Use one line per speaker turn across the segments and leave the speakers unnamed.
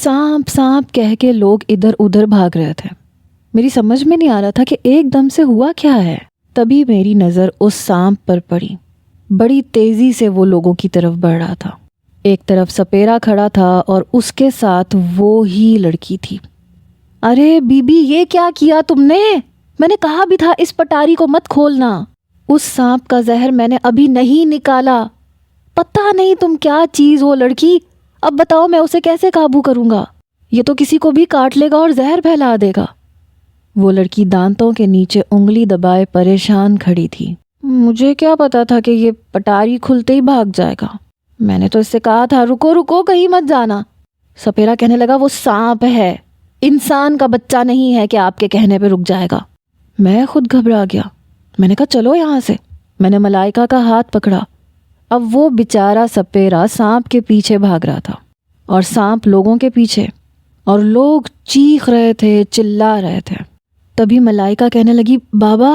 سانپ سانپ کہہ کے لوگ ادھر ادھر بھاگ رہے تھے. میری سمجھ میں نہیں آ رہا تھا کہ ایک دم سے ہوا کیا ہے. تبھی میری نظر اس سانپ پر پڑی. بڑی تیزی سے وہ لوگوں کی طرف بڑھ رہا تھا. ایک طرف سپیرا کھڑا تھا اور اس کے ساتھ وہ ہی لڑکی تھی. ارے بی بی یہ کیا کیا تم نے؟ میں نے کہا بھی تھا اس پٹاری کو مت کھولنا. اس سانپ کا زہر میں نے ابھی نہیں نکالا. پتہ نہیں تم کیا چیز ہو لڑکی. اب بتاؤ میں اسے کیسے قابو کروں گا؟ یہ تو کسی کو بھی کاٹ لے گا اور زہر پھیلا دے گا. وہ لڑکی دانتوں کے نیچے انگلی دبائے پریشان کھڑی تھی. مجھے کیا پتا تھا کہ یہ پٹاری کھلتے ہی بھاگ جائے گا. میں نے تو اس سے کہا تھا رکو رکو کہیں مت جانا. سپیرا کہنے لگا وہ سانپ ہے، انسان کا بچہ نہیں ہے کہ آپ کے کہنے پہ رک جائے گا. میں خود گھبرا گیا. میں نے کہا چلو یہاں سے. میں نے ملائکہ کا ہاتھ پکڑا. اب وہ بیچارہ سپیرا سانپ کے پیچھے بھاگ رہا تھا اور سانپ لوگوں کے پیچھے، اور لوگ چیخ رہے تھے، چلا رہے تھے. تبھی ملائکہ کہنے لگی بابا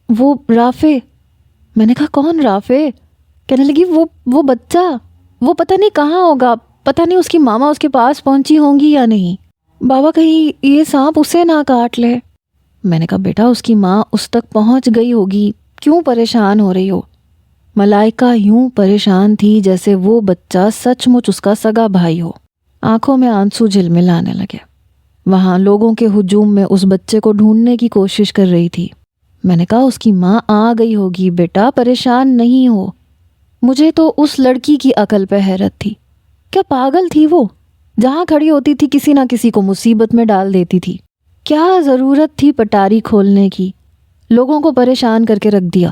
وہ رافع. میں نے کہا کون رافع؟ کہنے لگی وہ بچہ، وہ پتہ نہیں کہاں ہوگا، پتہ نہیں اس کی ماما اس کے پاس پہنچی ہوں گی یا نہیں. بابا کہیں یہ سانپ اسے نہ کاٹ لے. میں نے کہا بیٹا اس کی ماں اس تک پہنچ گئی ہوگی، کیوں پریشان ہو رہی ہو؟ ملائکہ یوں پریشان تھی جیسے وہ بچہ سچ مچ اس کا سگا بھائی ہو. آنکھوں میں آنسو جھلملانے لگے. وہاں لوگوں کے ہجوم میں اس بچے کو ڈھونڈنے کی کوشش کر رہی تھی. میں نے کہا اس کی ماں آ گئی ہوگی بیٹا، پریشان نہیں ہو. مجھے تو اس لڑکی کی عقل پہ حیرت تھی. کیا پاگل تھی وہ؟ جہاں کھڑی ہوتی تھی کسی نہ کسی کو مصیبت میں ڈال دیتی تھی. کیا ضرورت تھی پٹاری کھولنے کی؟ لوگوں کو پریشان کر کے رکھ دیا.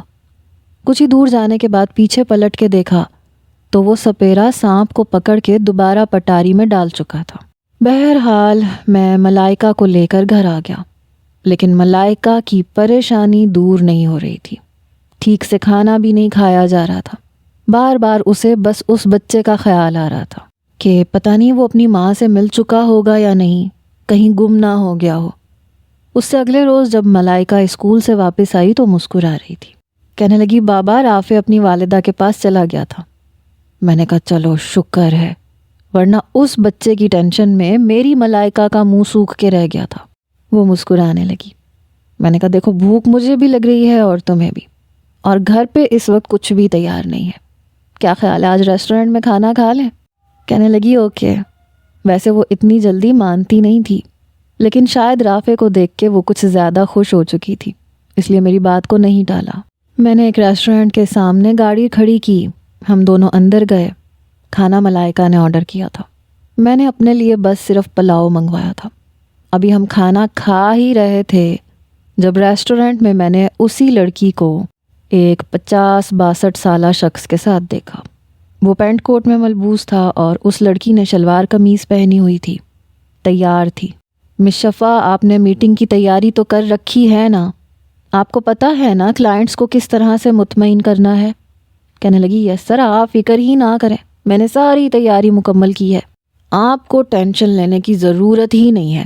کچھ ہی دور جانے کے بعد پیچھے پلٹ کے دیکھا تو وہ سپیرا سانپ کو پکڑ کے دوبارہ پٹاری میں ڈال چکا تھا. بہرحال میں ملائکہ کو لے کر گھر آ گیا، لیکن ملائکہ کی پریشانی دور نہیں ہو رہی تھی. ٹھیک سے کھانا بھی نہیں کھایا جا رہا تھا. بار بار اسے بس اس بچے کا خیال آ رہا تھا کہ پتہ نہیں وہ اپنی ماں سے مل چکا ہوگا یا نہیں، کہیں گم نہ ہو گیا ہو. اس سے اگلے روز جب ملائکہ اسکول سے واپس آئی تو مسکرا رہی تھی. کہنے لگی بابا رافع اپنی والدہ کے پاس چلا گیا تھا. میں نے کہا چلو شکر ہے، ورنہ اس بچے کی ٹینشن میں میری ملائکہ کا منہ سوکھ کے رہ گیا تھا. وہ مسکرانے لگی. میں نے کہا دیکھو بھوک مجھے بھی لگ رہی ہے اور تمہیں بھی، اور گھر پہ اس وقت کچھ بھی تیار نہیں ہے. کیا خیال ہے آج ریسٹورنٹ میں کھانا کھا لیں؟ کہنے لگی اوکے. ویسے وہ اتنی جلدی مانتی نہیں تھی، لیکن شاید رافع کو دیکھ کے وہ کچھ زیادہ خوش ہو چکی تھی، اس لیے میری بات کو نہیں ٹالا. میں نے ایک ریسٹورنٹ کے سامنے گاڑی کھڑی کی. ہم دونوں اندر گئے. کھانا ملائکہ نے آرڈر کیا تھا. میں نے اپنے لیے بس صرف پلاؤ منگوایا تھا. ابھی ہم کھانا کھا ہی رہے تھے جب ریسٹورنٹ میں نے اسی لڑکی کو ایک 50-62 سالہ شخص کے ساتھ دیکھا. وہ پینٹ کوٹ میں ملبوس تھا اور اس لڑکی نے شلوار قمیض پہنی ہوئی تھی. تیار تھی. مس شفا آپ نے میٹنگ کی تیاری تو کر رکھی ہے نا؟ آپ کو پتہ ہے نا کلائنٹس کو کس طرح سے مطمئن کرنا ہے؟ کہنے لگی یس سر، آپ فکر ہی نہ کریں، میں نے ساری تیاری مکمل کی ہے، آپ کو ٹینشن لینے کی ضرورت ہی نہیں ہے.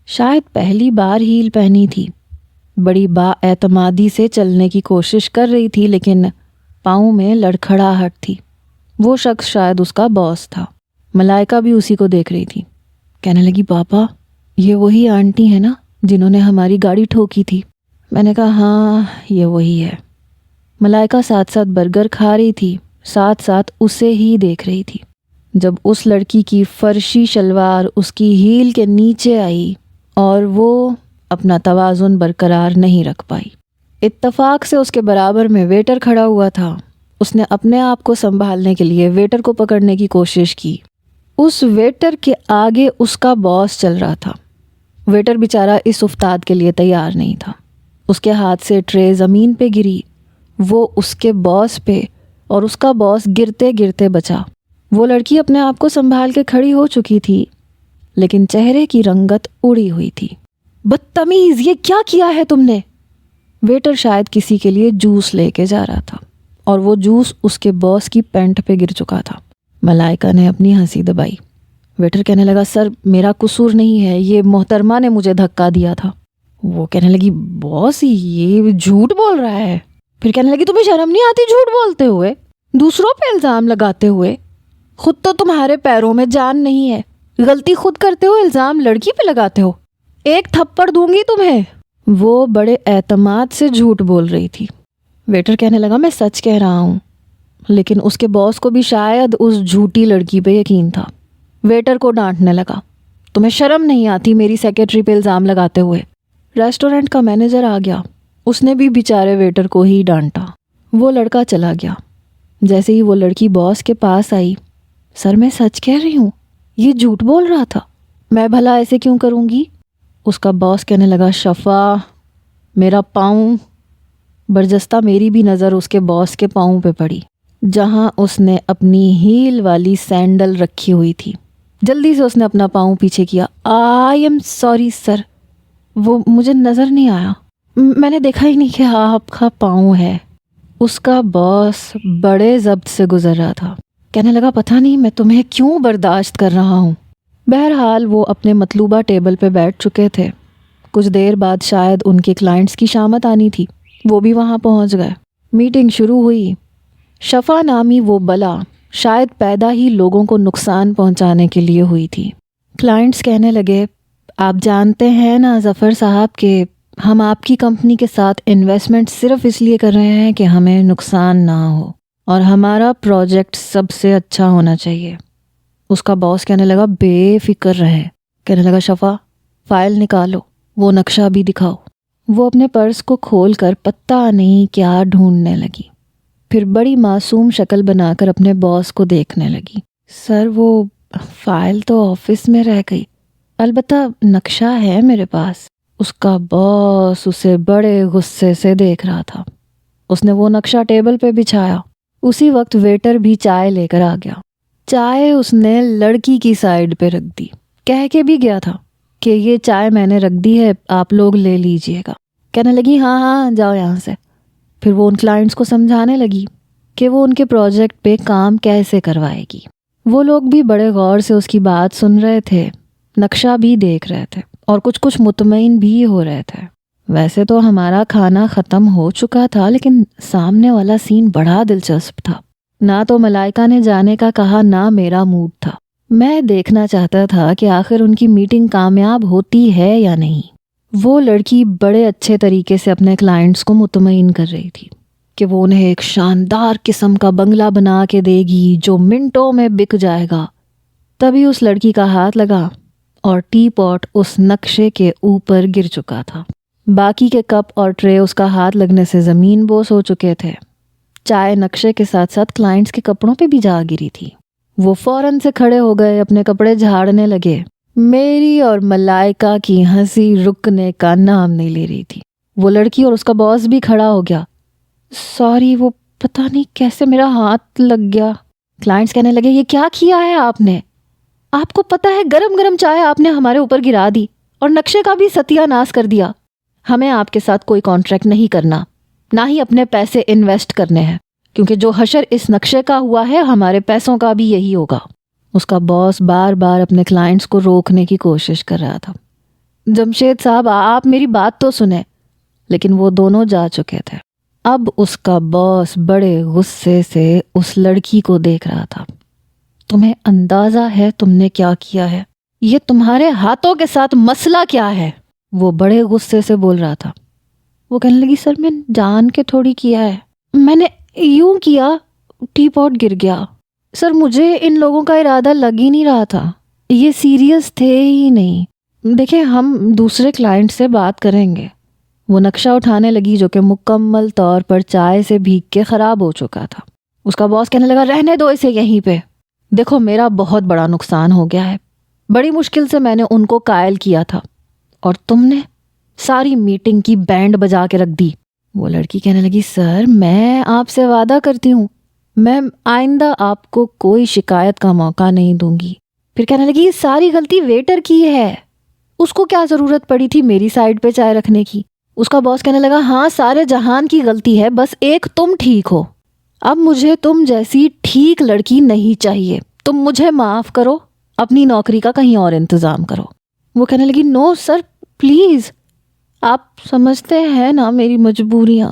شاید پہلی بار ہیل پہنی تھی. بڑی با اعتمادی سے چلنے کی کوشش کر رہی تھی لیکن پاؤں میں لڑکھڑاہٹ تھی. وہ شخص شاید اس کا باس تھا. ملائکہ بھی اسی کو دیکھ رہی تھی. کہنے لگی پاپا یہ وہی آنٹی ہے نا جنہوں نے ہماری گاڑی ٹھوکی تھی؟ میں نے کہا ہاں یہ وہی ہے. ملائکہ ساتھ ساتھ برگر کھا رہی تھی، ساتھ ساتھ اسے ہی دیکھ رہی تھی. جب اس لڑکی کی فرشی شلوار اس کی ہیل کے نیچے آئی اور وہ اپنا توازن برقرار نہیں رکھ پائی. اتفاق سے اس کے برابر میں ویٹر کھڑا ہوا تھا. اس نے اپنے آپ کو سنبھالنے کے لیے ویٹر کو پکڑنے کی کوشش کی. اس ویٹر کے آگے اس کا باس چل رہا تھا. ویٹر بیچارہ اس افتاد کے لیے تیار نہیں تھا. اس کے ہاتھ سے ٹرے زمین پہ گری. وہ اس کے باس پہ اور اس کا باس گرتے گرتے بچا. وہ لڑکی اپنے آپ کو سنبھال کے کھڑی ہو چکی تھی لیکن چہرے کی رنگت اڑی ہوئی تھی. بدتمیز، یہ کیا کیا ہے تم نے؟ ویٹر شاید کسی کے لیے جوس لے کے جا رہا تھا اور وہ جوس اس کے باس کی پینٹ پہ گر چکا تھا. ملائکہ نے اپنی ہنسی دبائی. ویٹر کہنے لگا سر میرا قصور نہیں ہے، یہ محترمہ نے مجھے دھکا دیا تھا. وہ کہنے لگی باس یہ جھوٹ بول رہا ہے. پھر کہنے لگی تمہیں شرم نہیں آتی جھوٹ بولتے ہوئے، دوسروں پہ الزام لگاتے ہوئے؟ خود تو تمہارے پیروں میں جان نہیں ہے غلطی خود کرتے ہو، الزام لڑکی پہ لگاتے ہو، ایک تھپڑ دوں گی تمہیں۔ وہ بڑے اعتماد سے جھوٹ بول رہی تھی۔ ویٹر کہنے لگا میں سچ کہہ رہا ہوں، لیکن اس کے باس کو بھی شاید اس جھوٹی لڑکی پہ یقین تھا۔ ویٹر کو ڈانٹنے لگا، تمہیں شرم نہیں آتی میری سیکرٹری پہ الزام لگاتے ہوئے؟ ریسٹورنٹ کا مینیجر آ گیا، اس نے بھی بیچارے ویٹر کو ہی ڈانٹا۔ وہ لڑکا چلا گیا۔ جیسے ہی وہ لڑکی باس کے پاس آئی، سر میں سچ کہہ رہی ہوں، یہ جھوٹ بول رہا تھا، میں بھلا ایسے کیوں کروں گی؟ اس کا باس کہنے لگا شفا میرا پاؤں۔ برجستہ میری بھی نظر اس کے باس کے پاؤں پہ پڑی، جہاں اس نے اپنی ہیل والی سینڈل رکھی ہوئی تھی۔ جلدی سے اس نے اپنا پاؤں پیچھے کیا۔ آئی ایم سوری سر، وہ مجھے نظر نہیں آیا، میں نے دیکھا ہی نہیں کہ آپ کا پاؤں ہے۔ اس کا باس بڑے ضبط سے گزر رہا تھا، کہنے لگا پتہ نہیں میں تمہیں کیوں برداشت کر رہا ہوں۔ بہرحال وہ اپنے مطلوبہ ٹیبل پہ بیٹھ چکے تھے۔ کچھ دیر بعد شاید ان کے کلائنٹس کی شامت آنی تھی، وہ بھی وہاں پہنچ گئے۔ میٹنگ شروع ہوئی۔ شفا نامی وہ بلا شاید پیدا ہی لوگوں کو نقصان پہنچانے کے لیے ہوئی تھی۔ کلائنٹس کہنے لگے آپ جانتے ہیں نا ظفر صاحب کہ ہم آپ کی کمپنی کے ساتھ انویسٹمنٹ صرف اس لیے کر رہے ہیں کہ ہمیں نقصان نہ ہو اور ہمارا پروجیکٹ سب سے اچھا ہونا چاہیے۔ اس کا باس کہنے لگا بے فکر رہے، کہنے لگا شفا فائل نکالو، وہ نقشہ بھی دکھاؤ۔ وہ اپنے پرس کو کھول کر پتہ نہیں کیا ڈھونڈنے لگی، پھر بڑی معصوم شکل بنا کر اپنے باس کو دیکھنے لگی۔ سر وہ فائل تو آفس میں رہ گئی، البتہ نقشہ ہے میرے پاس۔ اس کا باس اسے بڑے غصے سے دیکھ رہا تھا۔ اس نے وہ نقشہ ٹیبل پہ بچھایا۔ اسی وقت ویٹر بھی چائے لے کر آ گیا۔ چائے اس نے لڑکی کی سائڈ پہ رکھ دی، کہہ کے بھی گیا تھا کہ یہ چائے میں نے رکھ دی ہے، آپ لوگ لے لیجئے گا۔ کہنے لگی ہاں ہاں جاؤ یہاں سے۔ پھر وہ ان کلائنٹس کو سمجھانے لگی کہ وہ ان کے پروجیکٹ پہ کام کیسے کروائے گی۔ وہ لوگ بھی بڑے غور سے اس کی بات سن رہے تھے، نقشہ بھی دیکھ رہے تھے اور کچھ مطمئن بھی ہو رہے تھے۔ ویسے تو ہمارا کھانا ختم ہو چکا تھا، لیکن سامنے والا سین بڑا دلچسپ تھا۔ نہ تو ملائکہ نے جانے کا کہا، نہ میرا موڈ تھا۔ میں دیکھنا چاہتا تھا کہ آخر ان کی میٹنگ کامیاب ہوتی ہے یا نہیں۔ وہ لڑکی بڑے اچھے طریقے سے اپنے کلائنٹس کو مطمئن کر رہی تھی کہ وہ انہیں ایک شاندار قسم کا بنگلہ بنا کے دے گی جو منٹوں میں بک جائے گا۔ تبھی اس لڑکی کا ہاتھ لگا اور ٹی پاٹ اس نقشے کے اوپر گر چکا تھا۔ باقی کے کپ اور ٹرے اس کا ہاتھ لگنے سے زمین بوس ہو چکے تھے۔ چائے نقشے کے ساتھ ساتھ کلائنٹس کے کپڑوں پہ بھی جا گری تھی۔ وہ فوراً سے کھڑے ہو گئے، اپنے کپڑے جھاڑنے لگے۔ میری اور ملائکہ کی ہنسی رکنے کا نام نہیں لے رہی تھی۔ وہ لڑکی اور اس کا باس بھی کھڑا ہو گیا۔ سوری، وہ پتہ نہیں کیسے میرا ہاتھ لگ گیا۔ کلائنٹس کہنے لگے یہ کیا کیا ہے آپ نے؟ آپ کو پتہ ہے گرم گرم چائے آپ نے ہمارے اوپر گرا دی اور نقشے کا بھی ستیہ ناش کر دیا۔ ہمیں آپ کے ساتھ کوئی کانٹریکٹ نہیں کرنا، نہ ہی اپنے پیسے انویسٹ کرنے ہیں، کیونکہ جو حشر اس نقشے کا ہوا ہے ہمارے پیسوں کا بھی یہی ہوگا۔ اس کا باس بار بار اپنے کلائنٹس کو روکنے کی کوشش کر رہا تھا۔ جمشید صاحب آپ میری بات تو سنیں، لیکن وہ دونوں جا چکے تھے۔ اب اس کا باس بڑے غصے سے اس لڑکی کو دیکھ رہا تھا۔ تمہیں اندازہ ہے تم نے کیا کیا ہے؟ یہ تمہارے ہاتھوں کے ساتھ مسئلہ کیا ہے؟ وہ بڑے غصے سے بول رہا تھا۔ وہ کہنے لگی سر میں جان کے تھوڑی کیا ہے، میں نے یوں کیا، ٹی پاٹ گر گیا۔ سر مجھے ان لوگوں کا ارادہ لگ ہی نہیں رہا تھا، یہ سیریس تھے ہی نہیں۔ دیکھیں ہم دوسرے کلائنٹ سے بات کریں گے۔ وہ نقشہ اٹھانے لگی جو کہ مکمل طور پر چائے سے بھیگ کے خراب ہو چکا تھا۔ اس کا باس کہنے لگا رہنے دو اسے یہیں پہ، دیکھو میرا بہت بڑا نقصان ہو گیا ہے، بڑی مشکل سے میں نے ان کو قائل کیا تھا اور تم نے ساری میٹنگ کی بینڈ بجا کے رکھ دی۔ وہ لڑکی کہنے لگی سر میں آپ سے وعدہ کرتی ہوں میں آئندہ آپ کو کوئی شکایت کا موقع نہیں دوں گی۔ پھر کہنے لگی یہ ساری غلطی ویٹر کی ہے، اس کو کیا ضرورت پڑی تھی میری سائڈ پہ چائے رکھنے کی؟ اس کا باس کہنے لگا ہاں سارے جہان کی غلطی ہے، بس ایک تم ٹھیک ہو۔ اب مجھے تم جیسی ٹھیک لڑکی نہیں چاہیے، تم مجھے معاف کرو، اپنی نوکری کا کہیں اور انتظام کرو۔ وہ کہنے لگی نو سر پلیز، آپ سمجھتے ہیں نا میری مجبوریاں۔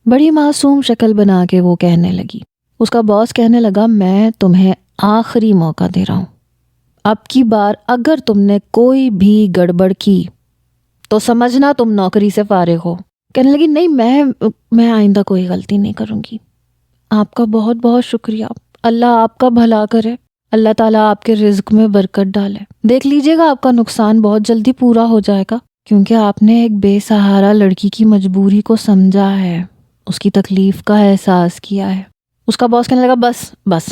بڑی معصوم شکل بنا کے وہ کہنے لگی۔ اس کا باس کہنے لگا میں تمہیں آخری موقع دے رہا ہوں، اب کی بار اگر تم نے کوئی بھی گڑبڑ کی تو سمجھنا تم نوکری سے فارغ ہو۔ کہنے لگی نہیں، میں آئندہ کوئی غلطی نہیں کروں گی۔ آپ کا بہت بہت شکریہ، اللہ آپ کا بھلا کرے، اللہ تعالیٰ آپ کے رزق میں برکت ڈالے۔ دیکھ لیجئے گا آپ کا نقصان بہت جلدی پورا ہو جائے گا، کیونکہ آپ نے ایک بے سہارا لڑکی کی مجبوری کو سمجھا ہے، اس کی تکلیف کا احساس کیا ہے۔ اس کا باس کہنے لگا بس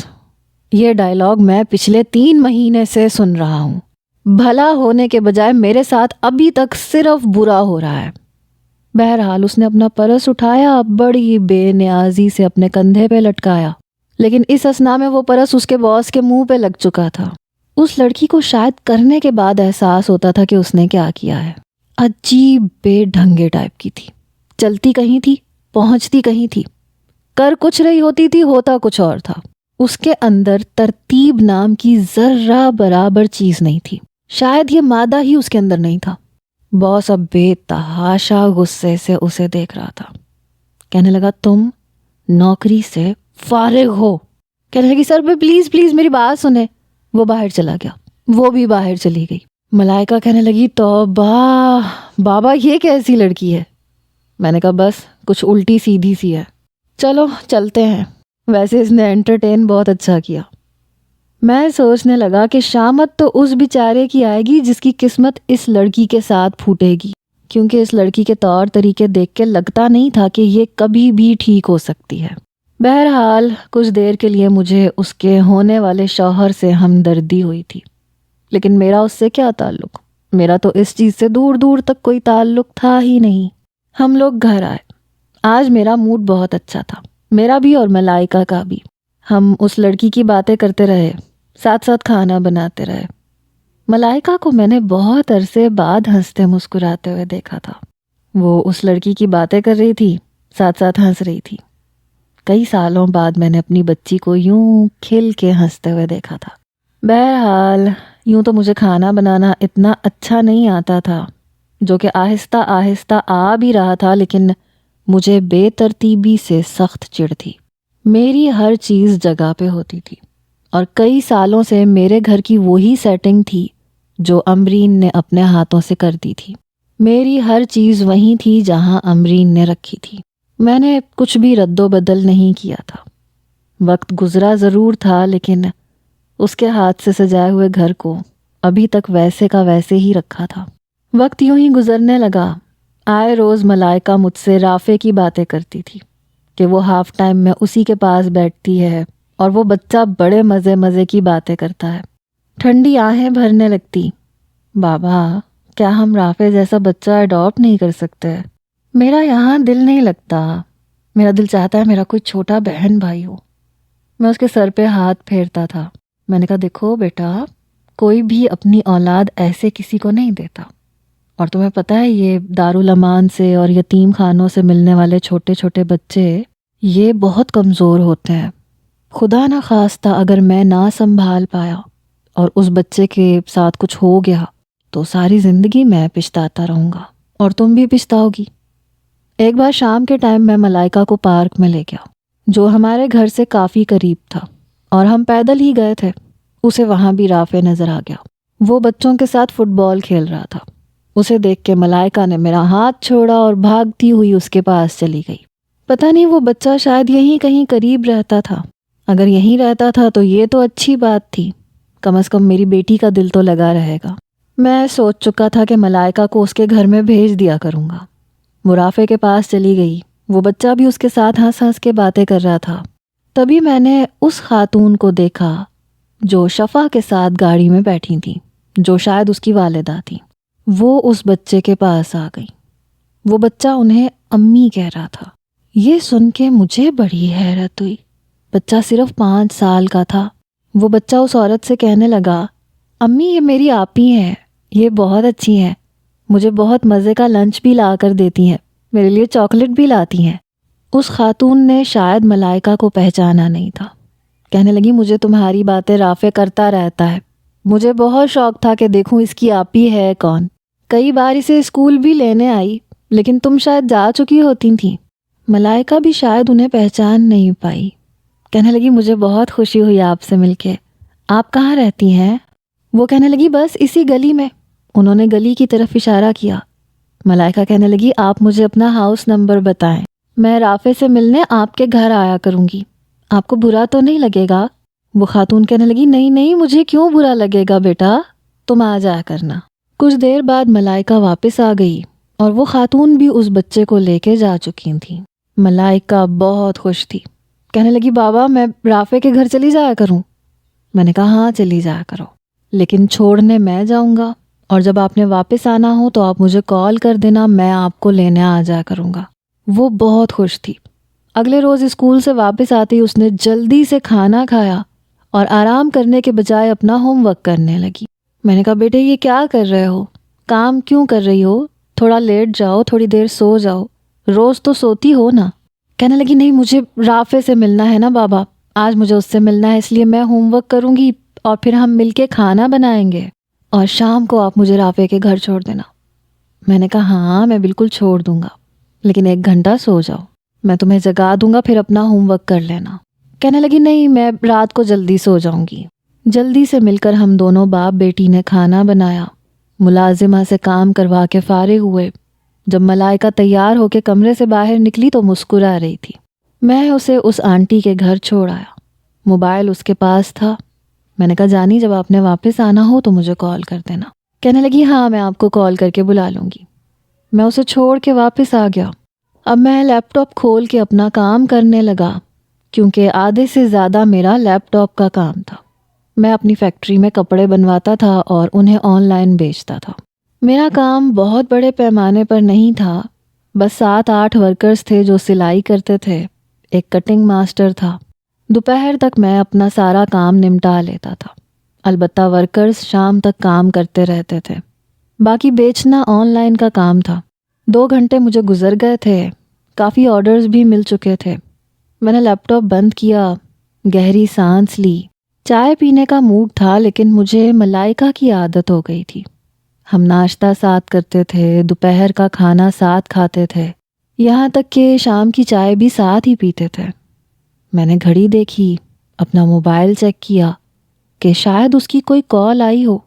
یہ ڈائلاگ میں پچھلے 3 مہینے سے سن رہا ہوں، بھلا ہونے کے بجائے میرے ساتھ ابھی تک صرف برا ہو رہا ہے۔ بہرحال اس نے اپنا پرس اٹھایا، بڑی بے نیازی سے اپنے کندھے پہ لٹکایا، لیکن اس اثنا میں وہ پرس اس کے باس کے منہ پہ لگ چکا تھا۔ اس لڑکی کو شاید کرنے کے بعد احساس ہوتا تھا کہ اس نے کیا کیا ہے۔ عجیب بے ڈھنگے ٹائپ کی تھی، چلتی کہیں تھی، پہنچتی کہیں تھی، کر کچھ رہی ہوتی تھی، ہوتا کچھ اور تھا۔ اس کے اندر ترتیب نام کی ذرہ برابر چیز نہیں تھی، شاید یہ مادہ ہی اس کے اندر نہیں تھا۔ باس اب بے تحاشا غصے سے اسے دیکھ رہا تھا، کہنے لگا تم نوکری سے فارغ ہو۔ کہنے لگی سر پلیز میری بات سنیں۔ وہ باہر چلا گیا، وہ بھی باہر چلی گئی۔ ملائکہ کہنے لگی توبہ بابا یہ کیسی لڑکی ہے؟ میں نے کہا بس کچھ الٹی سیدھی سی ہے، چلو چلتے ہیں۔ ویسے اس نے انٹرٹین بہت اچھا کیا۔ میں سوچنے لگا کہ شامت تو اس بیچارے کی آئے گی جس کی قسمت اس لڑکی کے ساتھ پھوٹے گی، کیونکہ اس لڑکی کے طور طریقے دیکھ کے لگتا نہیں تھا کہ یہ کبھی بھی ٹھیک ہو سکتی ہے۔ بہرحال کچھ دیر کے لیے مجھے اس کے ہونے والے شوہر سے ہمدردی ہوئی تھی، لیکن میرا اس سے کیا تعلق؟ میرا تو اس چیز سے دور دور تک کوئی تعلق تھا ہی نہیں۔ ہم لوگ گھر آئے، آج میرا موڈ بہت اچھا تھا، میرا بھی اور ملائکہ کا بھی۔ ہم اس لڑکی کی باتیں کرتے رہے، ساتھ ساتھ کھانا بناتے رہے۔ ملائکہ کو میں نے بہت عرصے بعد ہنستے مسکراتے ہوئے دیکھا تھا۔ وہ اس لڑکی کی باتیں کر رہی تھی، ساتھ ساتھ ہنس رہی تھی۔ کئی سالوں بعد میں نے اپنی بچی کو یوں کھل کے ہنستے ہوئے دیکھا تھا۔ بہرحال یوں تو مجھے کھانا بنانا اتنا اچھا نہیں آتا تھا، جو کہ آہستہ آہستہ آ بھی رہا تھا، لیکن مجھے بے ترتیبی سے سخت چڑ تھی۔ میری ہر چیز جگہ پہ ہوتی تھی، اور کئی سالوں سے میرے گھر کی وہی سیٹنگ تھی جو امرین نے اپنے ہاتھوں سے کر دی تھی۔ میری ہر چیز وہیں تھی جہاں امرین نے رکھی تھی، میں نے کچھ بھی رد و بدل نہیں کیا تھا۔ وقت گزرا ضرور تھا، لیکن اس کے ہاتھ سے سجائے ہوئے گھر کو ابھی تک ویسے کا ویسے ہی رکھا تھا۔ وقت یوں ہی گزرنے لگا۔ آئے روز ملائکہ مجھ سے رافع کی باتیں کرتی تھی کہ وہ ہاف ٹائم میں اسی کے پاس بیٹھتی ہے اور وہ بچہ بڑے مزے کی باتیں کرتا ہے۔ ٹھنڈی آہیں بھرنے لگتی، بابا کیا ہم رافع جیسا بچہ اڈاپٹ نہیں کر سکتے؟ میرا یہاں دل نہیں لگتا، میرا دل چاہتا ہے میرا کوئی چھوٹا بہن بھائی ہو۔ میں اس کے سر پہ ہاتھ پھیرتا تھا۔ میں نے کہا دیکھو بیٹا، کوئی بھی اپنی اولاد ایسے کسی کو نہیں دیتا، اور تمہیں پتہ ہے یہ دارالامان سے اور یتیم خانوں سے ملنے والے چھوٹے چھوٹے بچے یہ بہت کمزور ہوتے ہیں۔ خدا نہ خواستہ اگر میں نہ سنبھال پایا اور اس بچے کے ساتھ کچھ ہو گیا تو ساری زندگی میں پچھتاتا رہوں گا، اور تم بھی پچھتاؤ گی۔ ایک بار شام کے ٹائم میں ملائکہ کو پارک میں لے گیا، جو ہمارے گھر سے کافی قریب تھا، اور ہم پیدل ہی گئے تھے۔ اسے وہاں بھی رافع نظر آ گیا، وہ بچوں کے ساتھ فٹ بال کھیل رہا تھا۔ اسے دیکھ کے ملائکہ نے میرا ہاتھ چھوڑا اور بھاگتی ہوئی اس کے پاس چلی گئی۔ پتہ نہیں وہ بچہ شاید یہیں کہیں قریب رہتا تھا، اگر یہیں رہتا تھا تو یہ تو اچھی بات تھی، کم از کم میری بیٹی کا دل تو لگا رہے گا۔ میں سوچ چکا تھا کہ ملائکہ کو اس کے گھر میں بھیج دیا کروں گا۔ وہ رافع کے پاس چلی گئی، وہ بچہ بھی اس کے ساتھ ہنس ہنس کے باتیں کر رہا تھا۔ تبھی میں نے اس خاتون کو دیکھا جو شفا کے ساتھ گاڑی میں بیٹھی تھی، جو شاید اس کی والدہ تھی۔ وہ اس بچے کے پاس آ گئی، وہ بچہ انہیں امی کہہ رہا تھا۔ یہ سن کے مجھے بڑی حیرت ہوئی، بچہ صرف 5 سال کا تھا۔ وہ بچہ اس عورت سے کہنے لگا، امی یہ میری آپی ہیں، یہ بہت اچھی ہیں، مجھے بہت مزے کا لنچ بھی لا کر دیتی ہیں، میرے لیے چاکلیٹ بھی لاتی ہیں۔ اس خاتون نے شاید ملائکہ کو پہچانا نہیں تھا، کہنے لگی مجھے تمہاری باتیں رافع کرتا رہتا ہے، مجھے بہت شوق تھا کہ دیکھوں اس کی آپی ہے کون، کئی بار اسے اسکول بھی لینے آئی، لیکن تم شاید جا چکی ہوتی تھیں۔ ملائکہ بھی شاید انہیں پہچان نہیں پائی، کہنے لگی مجھے بہت خوشی ہوئی آپ سے مل کے، آپ کہاں رہتی ہیں؟ وہ کہنے لگی بس اسی گلی میں. انہوں نے گلی کی طرف اشارہ کیا. ملائکہ کہنے لگی آپ مجھے اپنا ہاؤس نمبر بتائیں، میں رافع سے ملنے آپ کے گھر آیا کروں گی، آپ کو برا تو نہیں لگے گا؟ وہ خاتون کہنے لگی نہیں نہیں، مجھے کیوں برا لگے گا بیٹا، تم آ جایا کرنا. کچھ دیر بعد ملائکہ واپس آ گئی اور وہ خاتون بھی اس بچے کو لے کے جا چکی تھی. ملائکہ بہت خوش تھی. کہنے لگی بابا میں رافع کے گھر چلی جایا کروں؟ میں نے کہا ہاں چلی جایا کرو، لیکن چھوڑنے میں جاؤں گا، اور جب آپ نے واپس آنا ہو تو آپ مجھے کال کر دینا، میں آپ کو لینے آ جایا کروں گا. وہ بہت خوش تھی. اگلے روز اسکول سے واپس آتی اس نے جلدی سے کھانا کھایا اور آرام کرنے کے بجائے اپنا ہوم ورک کرنے لگی. میں نے کہا بیٹے یہ کیا کر رہے ہو، کام کیوں کر رہی ہو، تھوڑا لیٹ جاؤ، تھوڑی دیر سو جاؤ، روز تو سوتی ہو نا. کہنے لگی نہیں مجھے رافع سے ملنا ہے نا بابا، آج مجھے اس سے ملنا ہے، اس لیے میں ہوم ورک کروں گی اور پھر ہم مل کے کھانا بنائیں گے اور شام کو آپ مجھے رافع کے گھر چھوڑ دینا. میں نے کہا ہاں میں بالکل چھوڑ دوں گا، لیکن 1 گھنٹہ سو جاؤ، میں تمہیں جگا دوں گا، پھر اپنا ہوم ورک کر لینا. کہنے لگی نہیں میں رات کو جلدی سو جاؤں گی. جلدی سے مل کر ہم دونوں باپ بیٹی نے کھانا بنایا، ملازمہ سے کام کروا کے فارغ ہوئے. جب ملائکہ تیار ہو کے کمرے سے باہر نکلی تو مسکرا رہی تھی. میں اسے اس آنٹی کے گھر چھوڑ آیا. موبائل اس کے پاس تھا. میں نے کہا جانی جب آپ نے واپس آنا ہو تو مجھے کال کر دینا. کہنے لگی ہاں میں آپ کو کال کر کے بلا لوں گی. میں اسے چھوڑ کے واپس آ گیا. اب میں لیپ ٹاپ کھول کے اپنا کام کرنے لگا، کیونکہ آدھے سے زیادہ میرا لیپ ٹاپ کا کام تھا. میں اپنی فیکٹری میں کپڑے بنواتا تھا اور انہیں آن لائن بیچتا تھا. میرا کام بہت بڑے پیمانے پر نہیں تھا، بس 7-8 ورکرز تھے جو سلائی کرتے تھے، ایک کٹنگ ماسٹر تھا. دوپہر تک میں اپنا سارا کام نمٹا لیتا تھا. البتہ ورکرز شام تک کام کرتے رہتے تھے. باقی بیچنا آن لائن کا کام تھا. 2 گھنٹے مجھے گزر گئے تھے، کافی آرڈرز بھی مل چکے تھے. میں نے لیپ ٹاپ بند کیا، گہری سانس لی. چائے پینے کا موڈ تھا لیکن مجھے ملائکہ کی عادت ہو گئی تھی. ہم ناشتہ ساتھ کرتے تھے، دوپہر کا کھانا ساتھ کھاتے تھے، یہاں تک کہ شام کی چائے بھی ساتھ ہی پیتے تھے. میں نے گھڑی دیکھی، اپنا موبائل چیک کیا کہ شاید اس کی کوئی کال آئی ہو.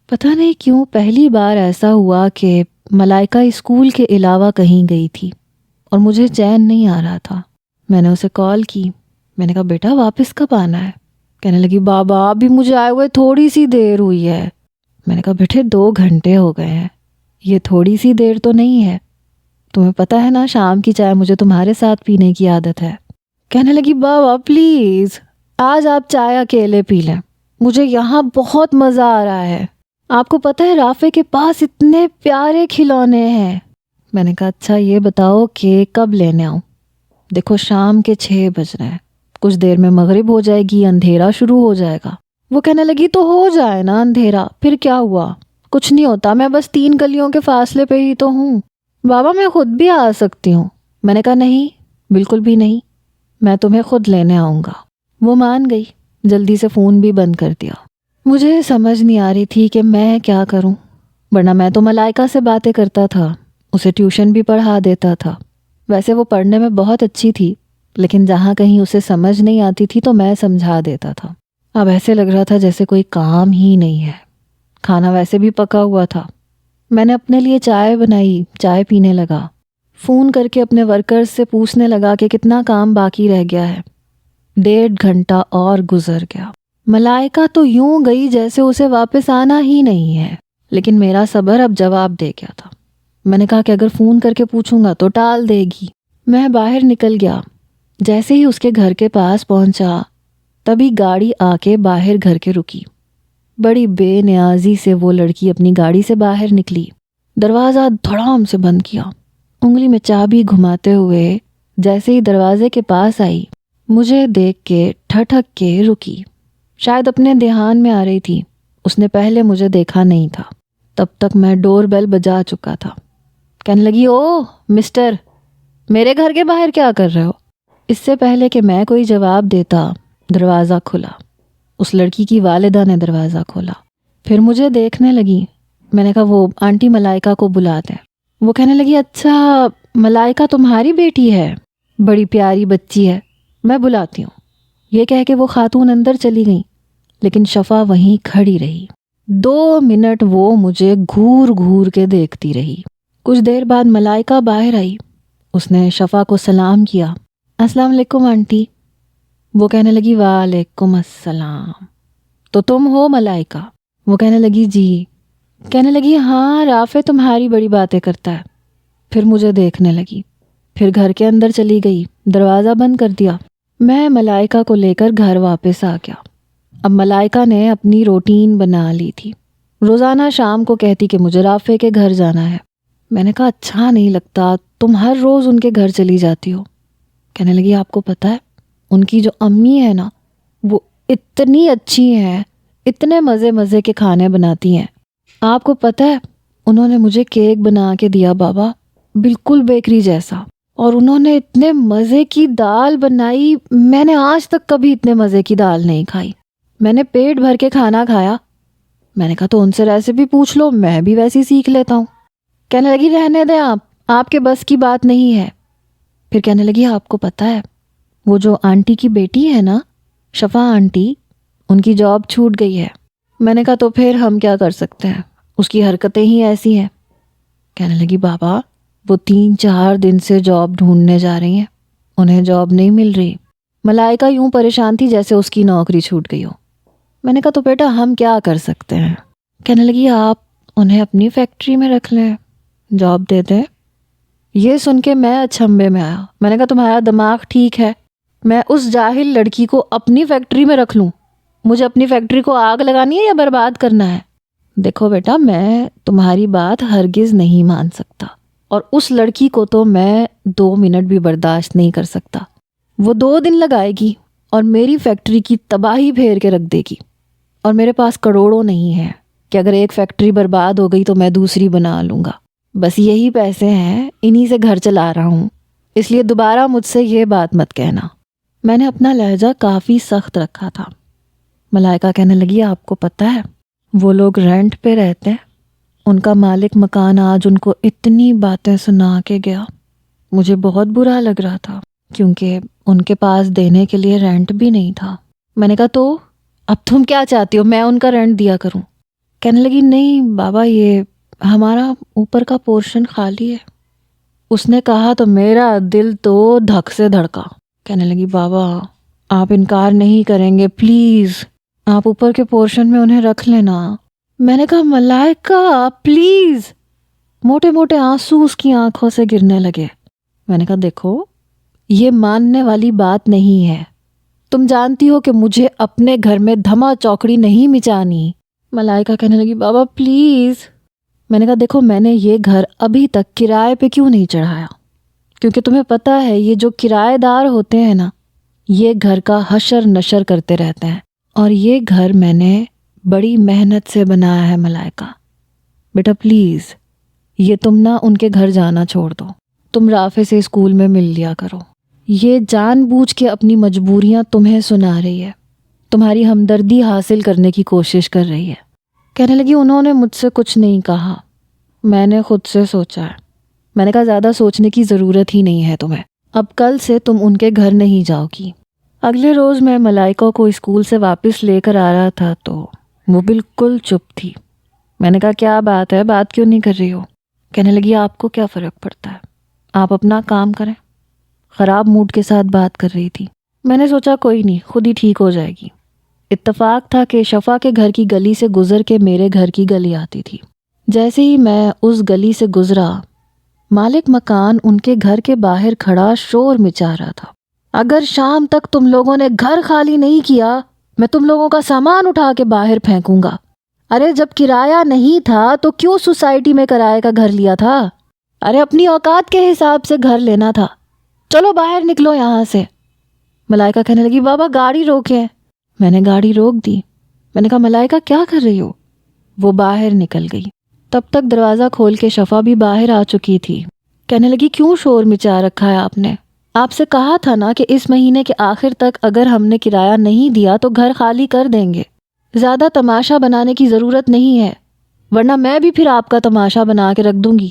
پتہ نہیں کیوں پہلی بار ایسا ہوا کہ ملائکہ اسکول کے علاوہ کہیں گئی تھی اور مجھے چین نہیں آ رہا تھا. میں نے اسے کال کی. میں نے کہا بیٹا واپس کب آنا ہے؟ کہنے لگی بابا ابھی مجھے آئے ہوئے تھوڑی سی دیر ہوئی ہے. میں نے کہا بیٹے 2 گھنٹے ہو گئے ہیں، یہ تھوڑی سی دیر تو نہیں ہے، تمہیں پتہ ہے نا شام کی چائے مجھے تمہارے ساتھ پینے کی عادت ہے. کہنے لگی بابا پلیز آج آپ چائے اکیلے پی لیں، مجھے یہاں بہت مزہ آ رہا ہے. آپ کو پتہ ہے رافع کے پاس اتنے پیارے کھلونے ہیں. میں نے کہا اچھا یہ بتاؤ کہ کب لینے آؤں؟ دیکھو شام کے 6 بج رہے ہیں، کچھ دیر میں مغرب ہو جائے گی، اندھیرا شروع ہو جائے گا. وہ کہنے لگی تو ہو جائے نا اندھیرا، پھر کیا ہوا، کچھ نہیں ہوتا، میں بس 3 گلیوں کے فاصلے پہ ہی تو ہوں، بابا میں خود بھی آ سکتی ہوں. میں نے کہا نہیں بالکل بھی نہیں، میں تمہیں خود لینے آؤں گا. وہ مان گئی. جلدی سے فون بھی بند کر دیا. مجھے سمجھ نہیں آ رہی تھی کہ میں کیا کروں، ورنہ میں تو ملائکہ سے باتیں کرتا تھا، اسے ٹیوشن بھی پڑھا دیتا تھا. ویسے وہ پڑھنے میں بہت اچھی تھی، لیکن جہاں کہیں اسے سمجھ نہیں آتی تھی تو میں سمجھا دیتا تھا. اب ایسے لگ رہا تھا جیسے کوئی کام ہی نہیں ہے. کھانا ویسے بھی پکا ہوا تھا. میں نے اپنے لیے چائے بنائی، چائے پینے لگا. فون کر کے اپنے ورکرز سے پوچھنے لگا کہ کتنا کام باقی رہ گیا ہے. 1.5 گھنٹہ اور گزر گیا. ملائکہ تو یوں گئی جیسے اسے واپس آنا ہی نہیں ہے، لیکن میرا صبر اب جواب دے گیا تھا. میں نے کہا کہ اگر فون کر کے پوچھوں گا تو ٹال دے گی. میں باہر نکل گیا. جیسے ہی اس کے گھر کے پاس پہنچا تبھی گاڑی آ کے باہر گھر کے رکی. بڑی بے نیازی سے وہ لڑکی اپنی گاڑی سے باہر نکلی، دروازہ دھڑام سے بند کیا. انگلی میں چابی گھماتے ہوئے جیسے ہی دروازے کے پاس آئی مجھے دیکھ کے ٹھٹک کے رکی. شاید اپنے دھیان میں آ رہی تھی، اس نے پہلے مجھے دیکھا نہیں تھا. تب تک میں ڈور بیل بجا چکا تھا. کہنے لگی او مسٹر، میرے گھر کے باہر کیا کر رہے ہو؟ اس سے پہلے کہ میں کوئی جواب دیتا دروازہ کھلا. اس لڑکی کی والدہ نے دروازہ کھولا، پھر مجھے دیکھنے لگی. میں نے کہا وہ آنٹی ملائکہ کو بلا دیں. وہ کہنے لگی اچھا ملائکہ تمہاری بیٹی ہے، بڑی پیاری بچی ہے، میں بلاتی ہوں. یہ کہہ کے وہ خاتون اندر چلی گئی، لیکن شفا وہیں کھڑی رہی. 2 منٹ وہ مجھے گھور گھور کے دیکھتی رہی۔ کچھ دیر بعد ملائکہ باہر آئی۔ اس نے شفا کو سلام کیا۔ السلام علیکم آنٹی۔ وہ کہنے لگی وعلیکم السلام، تو تم ہو ملائکہ؟ وہ کہنے لگی جی۔ کہنے لگی ہاں رافع تمہاری بڑی باتیں کرتا ہے۔ پھر مجھے دیکھنے لگی، پھر گھر کے اندر چلی گئی، دروازہ بند کر دیا۔ میں ملائکہ کو لے کر گھر واپس آ گیا۔ اب ملائکہ نے اپنی روٹین بنا لی تھی۔ روزانہ شام کو کہتی کہ مجھے رافع کے گھر جانا ہے۔ میں نے کہا اچھا نہیں لگتا، تم ہر روز ان کے گھر چلی جاتی ہو۔ کہنے لگی آپ کو پتہ ہے ان کی جو امی ہے نا وہ اتنی اچھی ہیں، اتنے مزے مزے کے کھانے بناتی ہیں۔ آپ کو پتہ ہے انہوں نے مجھے کیک بنا کے دیا بابا، بالکل بیکری جیسا، اور انہوں نے اتنے مزے کی دال بنائی، میں نے آج تک کبھی اتنے مزے کی دال نہیں کھائی۔ میں نے پیٹ بھر کے کھانا کھایا۔ میں نے کہا تو ان سے ریسیپی پوچھ لو، میں بھی ویسی سیکھ لیتا ہوں۔ کہنے لگی رہنے دیں آپ کے بس کی بات نہیں ہے۔ پھر کہنے لگی آپ کو پتہ ہے وہ جو آنٹی کی بیٹی ہے نا شفا آنٹی، ان کی جاب چھوٹ گئی ہے۔ میں نے کہا تو پھر ہم کیا کر سکتے ہیں، اس کی حرکتیں ہی ایسی ہیں۔ کہنے لگی بابا وہ 3-4 دن سے جاب ڈھونڈنے جا رہی ہیں، انہیں جاب نہیں مل رہی۔ ملائکہ یوں پریشان تھی جیسے اس کی نوکری چھوٹ گئی ہو۔ میں نے کہا تو بیٹا ہم کیا کر سکتے ہیں۔ کہنے لگی آپ انہیں اپنی فیکٹری میں رکھ لیں، جاب دے دیں۔ یہ سن کے میں اچھمبے میں آیا۔ میں نے کہا تمہارا دماغ ٹھیک ہے، میں اس جاہل لڑکی کو اپنی فیکٹری میں رکھ لوں؟ مجھے اپنی فیکٹری کو آگ لگانی ہے یا برباد کرنا ہے؟ دیکھو بیٹا میں تمہاری بات ہرگز نہیں مان سکتا، اور اس لڑکی کو تو میں 2 منٹ بھی برداشت نہیں کر سکتا۔ وہ 2 دن لگائے گی اور میری فیکٹری کی تباہی پھیر کے رکھ دے گی، اور میرے پاس کروڑوں نہیں ہیں کہ اگر ایک فیکٹری برباد ہو گئی تو میں دوسری بنا لوں گا۔ بس یہی پیسے ہیں، انہی سے گھر چلا رہا ہوں، اس لیے دوبارہ مجھ سے یہ بات مت کہنا۔ میں نے اپنا لہجہ کافی سخت رکھا تھا۔ ملائکہ کہنے لگی آپ کو پتہ ہے وہ لوگ رینٹ پہ رہتے ہیں، ان کا مالک مکان آج ان کو اتنی باتیں سنا کے گیا، مجھے بہت برا لگ رہا تھا کیونکہ ان کے پاس دینے کے لیے رینٹ بھی نہیں تھا۔ میں نے کہا تو اب تم کیا چاہتی ہو میں ان کا رینٹ دیا کروں؟ کہنے لگی نہیں بابا یہ ہمارا اوپر کا پورشن خالی ہے۔ اس نے کہا تو میرا دل تو دھک سے دھڑکا۔ کہنے لگی بابا آپ انکار نہیں کریں گے پلیز، آپ اوپر کے پورشن میں انہیں رکھ لینا۔ میں نے کہا ملائکہ پلیز۔ موٹے موٹے آنسو اس کی آنکھوں سے گرنے لگے۔ میں نے کہا دیکھو یہ ماننے والی بات نہیں ہے، تم جانتی ہو کہ مجھے اپنے گھر میں دھما چوکڑی نہیں مچانی۔ ملائکہ کہنے لگی بابا پلیز۔ میں نے کہا دیکھو میں نے یہ گھر ابھی تک کرائے پہ کیوں نہیں چڑھایا، کیونکہ تمہیں پتہ ہے یہ جو کرایہ دار ہوتے ہیں نا یہ گھر کا حشر نشر کرتے رہتے ہیں، اور یہ گھر میں نے بڑی محنت سے بنایا ہے۔ ملائکہ بیٹا پلیز یہ تم نہ ان کے گھر جانا چھوڑ دو، تم رافع سے اسکول میں مل لیا کرو۔ یہ جان بوجھ کے اپنی مجبوریاں تمہیں سنا رہی ہے، تمہاری ہمدردی حاصل کرنے کی کوشش کر رہی ہے۔ کہنے لگی انہوں نے مجھ سے کچھ نہیں کہا، میں نے خود سے سوچا ہے۔ میں نے کہا زیادہ سوچنے کی ضرورت ہی نہیں ہے تمہیں، اب کل سے تم ان کے گھر نہیں جاؤ گی۔ اگلے روز میں ملائکہ کو اسکول سے واپس لے کر آ رہا تھا تو وہ بالکل چپ تھی۔ میں نے کہا کیا بات ہے، بات کیوں نہیں کر رہی ہو؟ کہنے لگی آپ کو کیا فرق پڑتا ہے، آپ اپنا کام کریں۔ خراب موڈ کے ساتھ بات کر رہی تھی۔ میں نے سوچا کوئی نہیں، خود ہی ٹھیک ہو جائے گی۔ اتفاق تھا کہ شفا کے گھر کی گلی سے گزر کے میرے گھر کی گلی آتی تھی۔ جیسے ہی میں اس گلی سے گزرا مالک مکان ان کے گھر کے باہر کھڑا شور مچا رہا تھا، اگر شام تک تم لوگوں نے گھر خالی نہیں کیا میں تم لوگوں کا سامان اٹھا کے باہر پھینکوں گا۔ ارے جب کرایہ نہیں تھا تو کیوں سوسائٹی میں کرائے کا گھر لیا تھا؟ ارے اپنی اوقات کے حساب سے گھر لینا تھا، چلو باہر نکلو یہاں سے۔ ملائکہ کہنے لگی بابا گاڑی روکیں۔ میں نے گاڑی روک دی۔ میں نے کہا ملائکہ کیا کر رہی ہو؟ وہ باہر نکل گئی۔ تب تک دروازہ کھول کے شفا بھی باہر آ چکی تھی۔ کہنے لگی کیوں شور مچا رکھا ہے آپ نے؟ آپ سے کہا تھا نا کہ اس مہینے کے آخر تک اگر ہم نے کرایہ نہیں دیا تو گھر خالی کر دیں گے۔ زیادہ تماشا بنانے کی ضرورت نہیں ہے، ورنہ میں بھی پھر آپ کا تماشا بنا کے رکھ دوں گی۔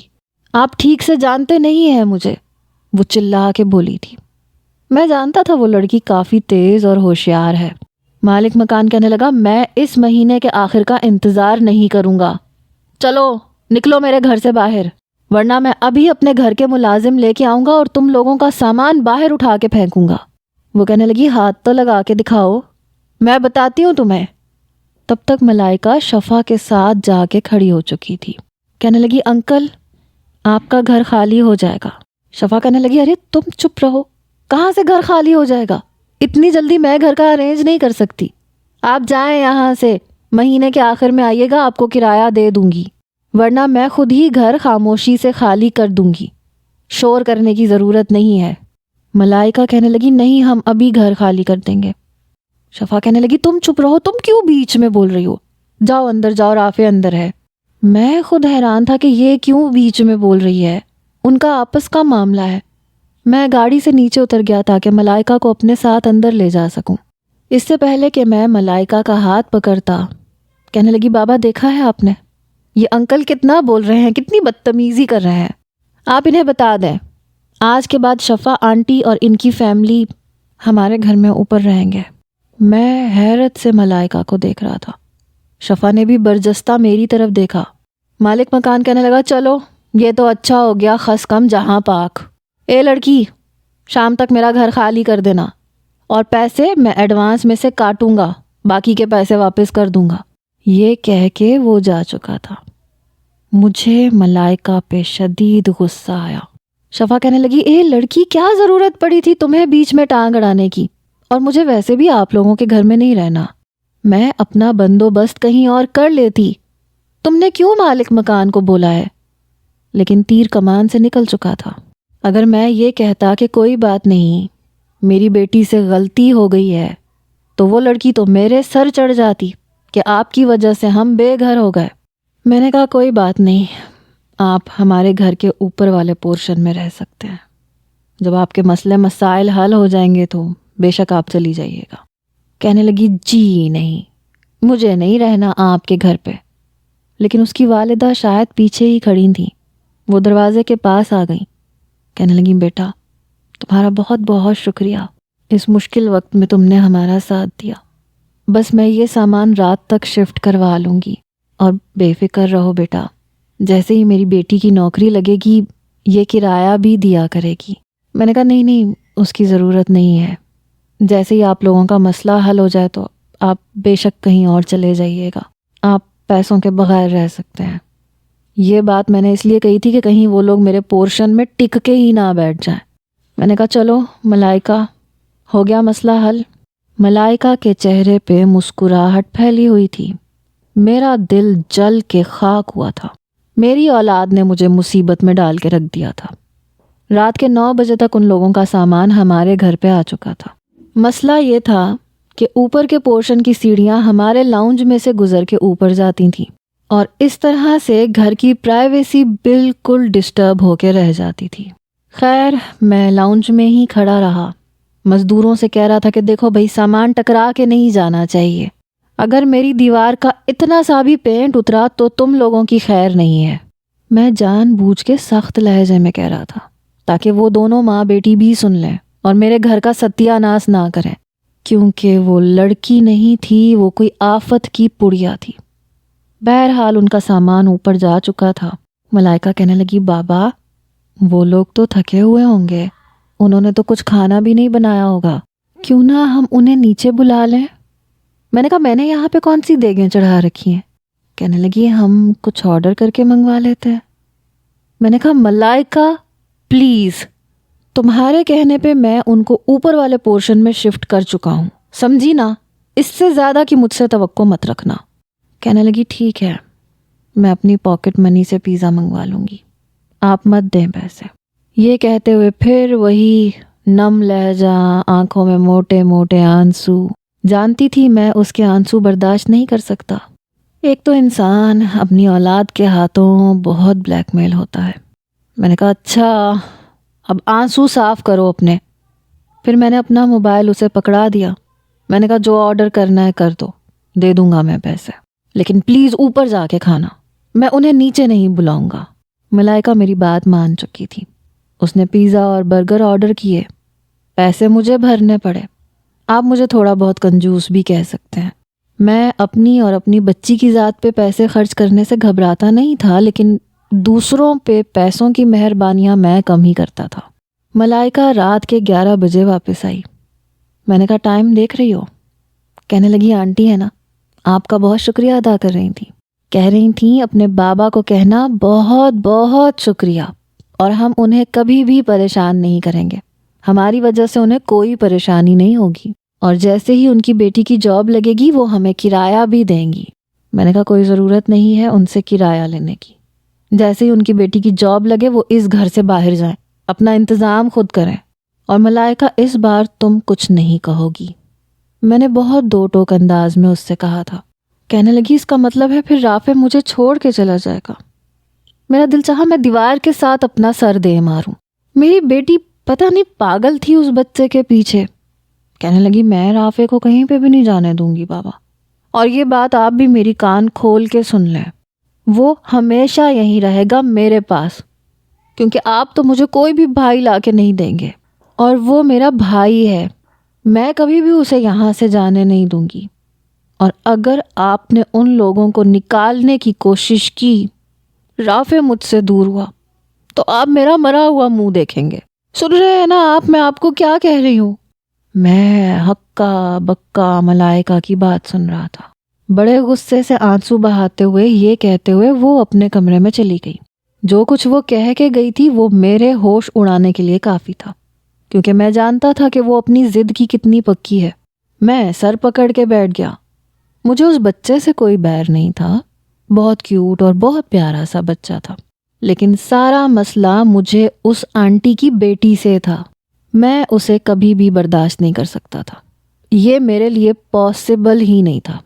آپ ٹھیک سے جانتے نہیں ہیں مجھے، وہ چلا کے بولی تھی۔ میں جانتا تھا وہ لڑکی کافی تیز اور ہوشیار ہے، مالک مکان کہنے لگا میں اس مہینے کے آخر کا انتظار نہیں کروں گا، چلو نکلو میرے گھر سے باہر، ورنہ میں ابھی اپنے گھر کے ملازم لے کے آؤں گا اور تم لوگوں کا سامان باہر اٹھا کے پھینکوں گا۔ وہ کہنے لگی ہاتھ تو لگا کے دکھاؤ، میں بتاتی ہوں تمہیں۔ تب تک ملائکہ شفا کے ساتھ جا کے کھڑی ہو چکی تھی۔ کہنے لگی انکل آپ کا گھر خالی ہو جائے گا۔ شفا کہنے لگی ارے تم چپ رہو، کہاں سے گھر خالی ہو جائے گا، اتنی جلدی میں گھر کا ارینج نہیں کر سکتی، آپ جائیں یہاں سے، مہینے کے آخر میں آئیے گا، آپ کو کرایہ دے دوں گی، ورنہ میں خود ہی گھر خاموشی سے خالی کر دوں گی، شور کرنے کی ضرورت نہیں ہے۔ ملائکہ کہنے لگی نہیں ہم ابھی گھر خالی کر دیں گے۔ شفا کہنے لگی تم چپ رہو، تم کیوں بیچ میں بول رہی ہو، جاؤ اندر جاؤ، رافع اندر ہے۔ میں خود حیران تھا کہ یہ کیوں بیچ میں بول رہی ہے، ان کا آپس کا معاملہ ہے۔ میں گاڑی سے نیچے اتر گیا تاکہ ملائکہ کو اپنے ساتھ اندر لے جا سکوں۔ اس سے پہلے کہ میں ملائکہ کا ہاتھ پکڑتا، کہنے لگی بابا دیکھا ہے آپ نے، یہ انکل کتنا بول رہے ہیں، کتنی بدتمیزی کر رہے ہیں، آپ انہیں بتا دیں آج کے بعد شفا آنٹی اور ان کی فیملی ہمارے گھر میں اوپر رہیں گے۔ میں حیرت سے ملائکہ کو دیکھ رہا تھا، شفا نے بھی برجستہ میری طرف دیکھا۔ مالک مکان کہنے لگا چلو یہ تو اچھا ہو گیا، خس کم جہاں پاک، اے لڑکی شام تک میرا گھر خالی کر دینا، اور پیسے میں ایڈوانس میں سے کاٹوں گا، باقی کے پیسے واپس کر دوں گا۔ یہ کہہ کے وہ جا چکا تھا۔ مجھے ملائکہ پہ شدید غصہ آیا۔ شفا کہنے لگی اے لڑکی کیا ضرورت پڑی تھی تمہیں بیچ میں ٹانگ اڑانے کی، اور مجھے ویسے بھی آپ لوگوں کے گھر میں نہیں رہنا، میں اپنا بندوبست کہیں اور کر لیتی، تم نے کیوں مالک مکان کو بولا ہے؟ لیکن تیر کمان سے نکل چکا تھا۔ اگر میں یہ کہتا کہ کوئی بات نہیں، میری بیٹی سے غلطی ہو گئی ہے، تو وہ لڑکی تو میرے سر چڑھ جاتی کہ آپ کی وجہ سے ہم بے گھر ہو گئے۔ میں نے کہا کوئی بات نہیں، آپ ہمارے گھر کے اوپر والے پورشن میں رہ سکتے ہیں، جب آپ کے مسئلے مسائل حل ہو جائیں گے تو بے شک آپ چلی جائیے گا۔ کہنے لگی جی نہیں، مجھے نہیں رہنا آپ کے گھر پہ۔ لیکن اس کی والدہ شاید پیچھے ہی کھڑی تھیں، وہ دروازے کے پاس آ گئیں۔ کہنے لگی بیٹا تمہارا بہت بہت شکریہ، اس مشکل وقت میں تم نے ہمارا ساتھ دیا، بس میں یہ سامان رات تک شفٹ کروا لوں گی، اور بے فکر رہو بیٹا، جیسے ہی میری بیٹی کی نوکری لگے گی یہ کرایہ بھی دیا کرے گی۔ میں نے کہا نہیں اس کی ضرورت نہیں ہے، جیسے ہی آپ لوگوں کا مسئلہ حل ہو جائے تو آپ بے شک کہیں اور چلے جائیے گا، آپ پیسوں کے بغیر رہ سکتے ہیں۔ یہ بات میں نے اس لیے کہی تھی کہ کہیں وہ لوگ میرے پورشن میں ٹک کے ہی نہ بیٹھ جائیں۔ میں نے کہا چلو ملائکہ ہو گیا مسئلہ حل۔ ملائکہ کے چہرے پہ مسکراہٹ پھیلی ہوئی تھی۔ میرا دل جل کے خاک ہوا تھا، میری اولاد نے مجھے مصیبت میں ڈال کے رکھ دیا تھا۔ رات کے 9 بجے تک ان لوگوں کا سامان ہمارے گھر پہ آ چکا تھا۔ مسئلہ یہ تھا کہ اوپر کے پورشن کی سیڑھیاں ہمارے لاؤنج میں سے گزر کے اوپر جاتی تھیں، اور اس طرح سے گھر کی پرائیویسی بالکل ڈسٹرب ہو کے رہ جاتی تھی۔ خیر میں لاؤنج میں ہی کھڑا رہا، مزدوروں سے کہہ رہا تھا کہ دیکھو بھائی سامان ٹکرا کے نہیں جانا چاہیے، اگر میری دیوار کا اتنا سا بھی پینٹ اترا تو تم لوگوں کی خیر نہیں ہے۔ میں جان بوجھ کے سخت لہجے میں کہہ رہا تھا تاکہ وہ دونوں ماں بیٹی بھی سن لیں اور میرے گھر کا ستیہ ناش نہ کریں، کیونکہ وہ لڑکی نہیں تھی، وہ کوئی آفت کی پڑیا تھی۔ بہرحال ان کا سامان اوپر جا چکا تھا۔ ملائکہ کہنے لگی بابا وہ لوگ تو تھکے ہوئے ہوں گے، انہوں نے تو کچھ کھانا بھی نہیں بنایا ہوگا، کیوں نہ ہم انہیں نیچے بلا لیں؟ میں نے کہا میں نے یہاں پہ کون سی دیگیں چڑھا رکھی ہیں؟ کہنے لگی ہم کچھ آرڈر کر کے منگوا لیتے ہیں۔ میں نے کہا ملائکہ پلیز، تمہارے کہنے پہ میں ان کو اوپر والے پورشن میں شفٹ کر چکا ہوں، سمجھی نا، اس سے زیادہ کی مجھ سے توقع مت رکھنا۔ کہنے لگی ٹھیک ہے، میں اپنی پاکٹ منی سے پیزا منگوا لوں گی، آپ مت دیں پیسے۔ یہ کہتے ہوئے پھر وہی نم لہجہ، آنکھوں میں موٹے موٹے آنسو۔ جانتی تھی میں اس کے آنسو برداشت نہیں کر سکتا۔ ایک تو انسان اپنی اولاد کے ہاتھوں بہت بلیک میل ہوتا ہے۔ میں نے کہا اچھا اب آنسو صاف کرو اپنے۔ پھر میں نے اپنا موبائل اسے پکڑا دیا۔ میں نے کہا جو آرڈر کرنا ہے کر دو، دے دوں گا میں پیسے، لیکن پلیز اوپر جا کے کھانا، میں انہیں نیچے نہیں بلاؤں گا۔ ملائکہ میری بات مان چکی تھی، اس نے پیزا اور برگر آرڈر کیے، پیسے مجھے بھرنے پڑے۔ آپ مجھے تھوڑا بہت کنجوس بھی کہہ سکتے ہیں. میں اپنی اور اپنی بچی کی ذات پہ پیسے خرچ کرنے سے گھبراتا نہیں تھا، لیکن دوسروں پہ پیسوں کی مہربانیاں میں کم ہی کرتا تھا. ملائکہ رات کے 11 بجے واپس آئی. میں نے کہا ٹائم دیکھ رہی ہو؟ کہنے لگی آنٹی ہے نا، آپ کا بہت شکریہ ادا کر رہی تھیں. کہہ رہی تھیں اپنے بابا کو کہنا بہت بہت شکریہ، اور ہم انہیں کبھی بھی پریشان نہیں کریں گے. ہماری وجہ سے انہیں کوئی پریشانی نہیں ہوگی، اور جیسے ہی ان کی بیٹی کی جاب لگے گی وہ ہمیں کرایہ بھی دیں گی. میں نے کہا کوئی ضرورت نہیں ہے ان سے کرایہ لینے کی. جیسے ہی ان کی بیٹی کی جاب لگے وہ اس گھر سے باہر جائیں، اپنا انتظام خود کریں. اور ملائکہ اس بار تم کچھ نہیں کہو گی. میں نے بہت دو ٹوک انداز میں اس سے کہا تھا. کہنے لگی اس کا مطلب ہے پھر رافع مجھے چھوڑ کے چلا جائے گا. میرا دل چاہا میں دیوار کے ساتھ اپنا سر دے ماروں. میری بیٹی پتہ نہیں پاگل تھی اس بچے کے پیچھے. کہنے لگی میں رافع کو کہیں پہ بھی نہیں جانے دوں گی بابا، اور یہ بات آپ بھی میری کان کھول کے سن لیں، وہ ہمیشہ یہیں رہے گا میرے پاس، کیونکہ آپ تو مجھے کوئی بھی بھائی لا کے نہیں دیں گے، اور وہ میرا بھائی ہے. میں کبھی بھی اسے یہاں سے جانے نہیں دوں گی. اور اگر آپ نے ان لوگوں کو نکالنے کی کوشش کی، رافع مجھ سے دور ہوا، تو آپ میرا مرا ہوا منہ دیکھیں گے. سن رہے ہیں نا آپ میں آپ کو کیا کہہ رہی ہوں؟ میں ہکا بکا ملائکہ کی بات سن رہا تھا. بڑے غصے سے آنسو بہاتے ہوئے یہ کہتے ہوئے وہ اپنے کمرے میں چلی گئی. جو کچھ وہ کہہ کے گئی تھی وہ میرے ہوش اڑانے کے لیے کافی تھا، کیونکہ میں جانتا تھا کہ وہ اپنی ضد کی کتنی پکی ہے. میں سر پکڑ کے بیٹھ گیا. مجھے اس بچے سے کوئی بیر نہیں تھا، بہت کیوٹ اور بہت پیارا سا بچہ تھا، لیکن سارا مسئلہ مجھے اس آنٹی کی بیٹی سے تھا. میں اسے کبھی بھی برداشت نہیں کر سکتا تھا. یہ میرے لیے پاسبل ہی نہیں تھا،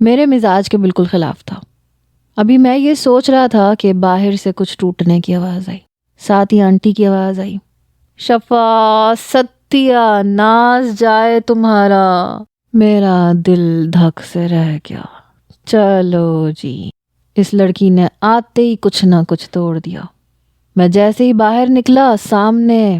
میرے مزاج کے بالکل خلاف تھا. ابھی میں یہ سوچ رہا تھا کہ باہر سے کچھ ٹوٹنے کی آواز آئی. ساتھ ہی آنٹی کی آواز آئی، شفا ستیا ناز جائے تمہارا. میرا دل دھک سے رہ گیا. چلو جی، اس لڑکی نے آتے ہی کچھ نہ کچھ توڑ دیا. میں جیسے ہی باہر نکلا سامنے